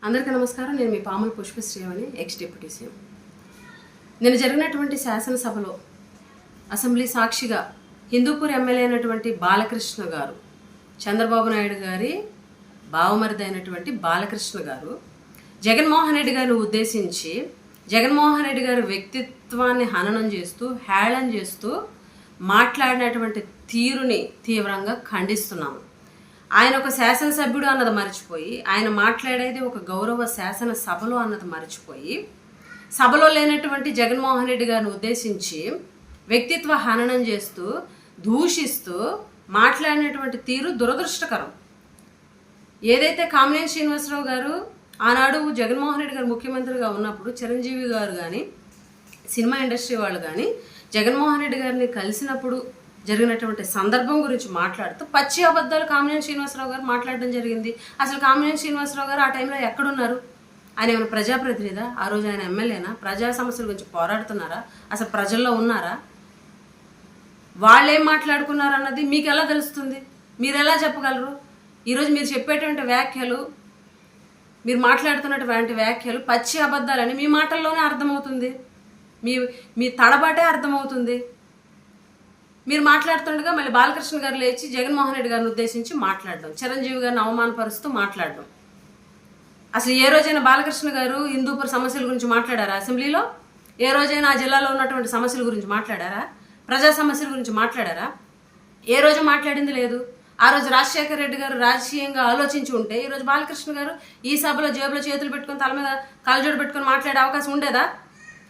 అందరికీ నమస్కారం. నేను మీ పాముల పుష్పశ్రీవని, ఎక్స్ డిప్యూటీ సీఎం. నేను జరిగినటువంటి శాసనసభలో అసెంబ్లీ సాక్షిగా హిందూపూర్ ఎమ్మెల్యే అయినటువంటి బాలకృష్ణ గారు, చంద్రబాబు నాయుడు గారి బావమరిది అయినటువంటి బాలకృష్ణ గారు జగన్మోహన్ రెడ్డి గారిని ఉద్దేశించి జగన్మోహన్ రెడ్డి గారి వ్యక్తిత్వాన్ని హననం చేస్తూ, హేళన చేస్తూ మాట్లాడినటువంటి తీరుని తీవ్రంగా ఖండిస్తున్నాము. ఆయన ఒక శాసనసభ్యుడు అన్నది మర్చిపోయి, ఆయన మాట్లాడేది ఒక గౌరవ శాసనసభలో అన్నది మర్చిపోయి, సభలో లేనటువంటి జగన్మోహన్ రెడ్డి గారిని ఉద్దేశించి వ్యక్తిత్వ హననం చేస్తూ, దూషిస్తూ మాట్లాడినటువంటి తీరు దురదృష్టకరం. ఏదైతే కామినేని శ్రీనివాసరావు గారు ఆనాడు జగన్మోహన్ రెడ్డి గారు ముఖ్యమంత్రిగా ఉన్నప్పుడు చిరంజీవి గారు కానీ, సినిమా ఇండస్ట్రీ వాళ్ళు కానీ జగన్మోహన్ రెడ్డి గారిని కలిసినప్పుడు జరిగినటువంటి సందర్భం గురించి మాట్లాడుతూ పచ్చి అబద్ధాలు కామినేని శ్రీనివాసరావు గారు మాట్లాడడం జరిగింది. అసలు కామినేని శ్రీనివాసరావు గారు ఆ టైంలో ఎక్కడున్నారు? ఆయన ఏమైనా ప్రజాప్రతినిధా? ఆ రోజు ఆయన ఎమ్మెల్యేనా? ప్రజా సమస్యల గురించి పోరాడుతున్నారా? అసలు ప్రజల్లో ఉన్నారా? వాళ్ళేం మాట్లాడుకున్నారు అన్నది మీకు ఎలా తెలుస్తుంది? మీరు ఎలా చెప్పగలరు? ఈరోజు మీరు చెప్పేటువంటి వ్యాఖ్యలు, మీరు మాట్లాడుతున్నటువంటి వ్యాఖ్యలు పచ్చి అబద్ధాలని మీ మాటల్లోనే అర్థమవుతుంది, మీ తడబాటే అర్థమవుతుంది. మీరు మాట్లాడుతుండగా మళ్ళీ బాలకృష్ణ గారు లేచి జగన్మోహన్ రెడ్డి గారిని ఉద్దేశించి మాట్లాడడం, చిరంజీవి గారిని అవమానపరుస్తూ మాట్లాడడం. అసలు ఏ రోజైనా బాలకృష్ణ గారు హిందూపూర్ సమస్యల గురించి మాట్లాడారా? అసెంబ్లీలో ఏ రోజైనా ఆ జిల్లాలో ఉన్నటువంటి సమస్యల గురించి మాట్లాడారా? ప్రజా సమస్యల గురించి మాట్లాడారా? ఏ రోజు మాట్లాడింది లేదు. ఆ రోజు రాజశేఖర రెడ్డి గారు రాజకీయంగా ఆలోచించి ఉంటే ఈరోజు బాలకృష్ణ గారు ఈ సభలో జేబులో చేతులు పెట్టుకుని తల మీద కలజోడు పెట్టుకుని మాట్లాడే అవకాశం ఉండేదా?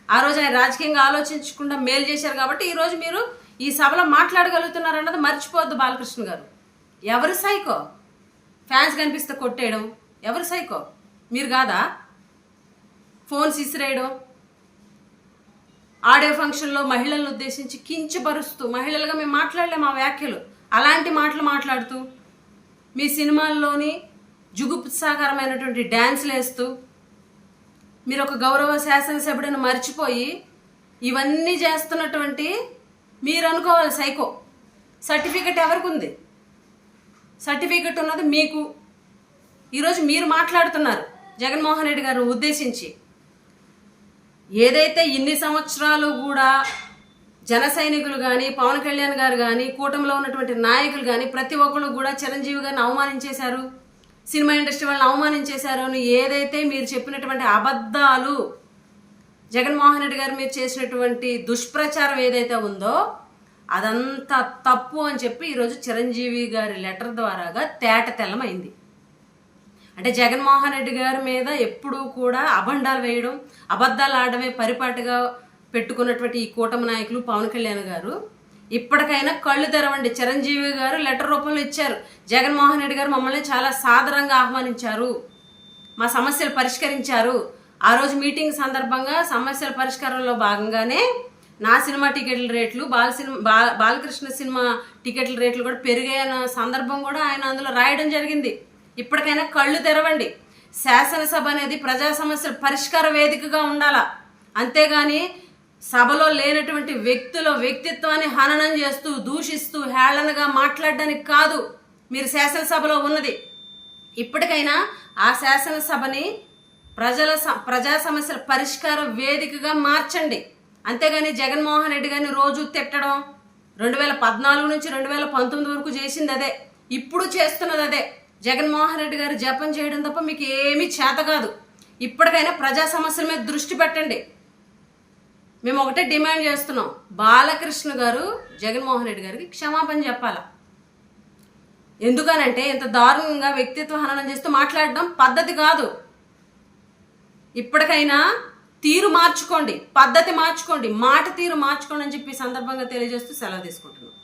ఆ రోజు ఆయన రాజకీయంగా ఆలోచించకుండా మేలు చేశారు కాబట్టి ఈరోజు మీరు ఈ సభలో మాట్లాడగలుగుతున్నారు అన్నది మర్చిపోవద్దు బాలకృష్ణ గారు. ఎవరు సైకో? ఫ్యాన్స్ కనిపిస్తే కొట్టేయడం ఎవరు సైకో? మీరు కాదా? ఫోన్స్ ఇసిరేయడం, ఆడియో ఫంక్షన్లో మహిళలను ఉద్దేశించి కించపరుస్తూ, మహిళలుగా మేము మాట్లాడలేము ఆ వ్యాఖ్యలు, అలాంటి మాటలు మాట్లాడుతూ, మీ సినిమాల్లోని జుగుప్సాకరమైనటువంటి డ్యాన్స్లు వేస్తూ, మీరు ఒక గౌరవ శాసనసభ్యుడిని మర్చిపోయి ఇవన్నీ చేస్తున్నటువంటి మీరు అనుకోవాలి సైకో. సర్టిఫికెట్ ఎవరికి ఉంది? సర్టిఫికెట్ ఉన్నది మీకు. ఈరోజు మీరు మాట్లాడుతున్నారు జగన్మోహన్ రెడ్డి గారు ఉద్దేశించి. ఏదైతే ఇన్ని సంవత్సరాలు కూడా జన సైనికులు కానీ, పవన్ కళ్యాణ్ గారు కానీ, కూటమిలో ఉన్నటువంటి నాయకులు కానీ ప్రతి ఒక్కరు కూడా చిరంజీవి గారిని అవమానించేశారు, సినిమా ఇండస్ట్రీ వాళ్ళని అవమానించేశారు అని ఏదైతే మీరు చెప్పినటువంటి అబద్ధాలు, జగన్మోహన్ రెడ్డి గారు మీరు చేసినటువంటి దుష్ప్రచారం ఏదైతే ఉందో అదంతా తప్పు అని చెప్పి ఈరోజు చిరంజీవి గారి లెటర్ ద్వారాగా తేటతెల్లమైంది. అంటే జగన్మోహన్ రెడ్డి గారి మీద ఎప్పుడూ కూడా అభండాలు వేయడం, అబద్ధాలు ఆడడమే పరిపాటిగా పెట్టుకున్నటువంటి ఈ కూటమి నాయకులు పవన్ కళ్యాణ్ గారు ఇప్పటికైనా కళ్ళు తెరవండి. చిరంజీవి గారు లెటర్ రూపంలో ఇచ్చారు, జగన్మోహన్ రెడ్డి గారు మమ్మల్ని చాలా సాదరంగా ఆహ్వానించారు, మా సమస్యలు పరిష్కరించారు. ఆ రోజు మీటింగ్ సందర్భంగా సమస్యల పరిష్కారంలో భాగంగానే నా సినిమా టికెట్ల రేట్లు, బాలకృష్ణ సినిమా టికెట్ల రేట్లు కూడా పెరిగాయన్న సందర్భం కూడా ఆయన అందులో రాయడం జరిగింది. ఇప్పటికైనా కళ్ళు తెరవండి. శాసనసభ అనేది ప్రజా సమస్యల పరిష్కార వేదికగా ఉండాలా, అంతేగాని సభలో లేనటువంటి వ్యక్తుల వ్యక్తిత్వాన్ని హననం చేస్తూ, దూషిస్తూ, హేళనగా మాట్లాడడానికి కాదు మీరు శాసనసభలో ఉన్నది. ఇప్పటికైనా ఆ శాసనసభని ప్రజా సమస్యల పరిష్కార వేదికగా మార్చండి. అంతేగాని జగన్మోహన్ రెడ్డి గారిని రోజు తిట్టడం 2014 నుంచి 2019 వరకు చేసింది అదే, ఇప్పుడు చేస్తున్నది అదే. జగన్మోహన్ రెడ్డి గారు జపం చేయడం తప్ప మీకు ఏమీ చేత కాదు. ఇప్పటికైనా ప్రజా సమస్యల మీద దృష్టి పెట్టండి. మేము ఒకటే డిమాండ్ చేస్తున్నాం, బాలకృష్ణ గారు జగన్మోహన్ రెడ్డి గారికి క్షమాపణ చెప్పాలా. ఎందుకనంటే ఇంత దారుణంగా వ్యక్తిత్వ హననం చేస్తూ మాట్లాడడం పద్ధతి కాదు. ఇప్పటికైనా తీరు మార్చుకోండి, పద్ధతి మార్చుకోండి, మాట తీరు మార్చుకోండి అని చెప్పి సందర్భంగా తెలియజేస్తూ సెలవు తీసుకుంటున్నాం.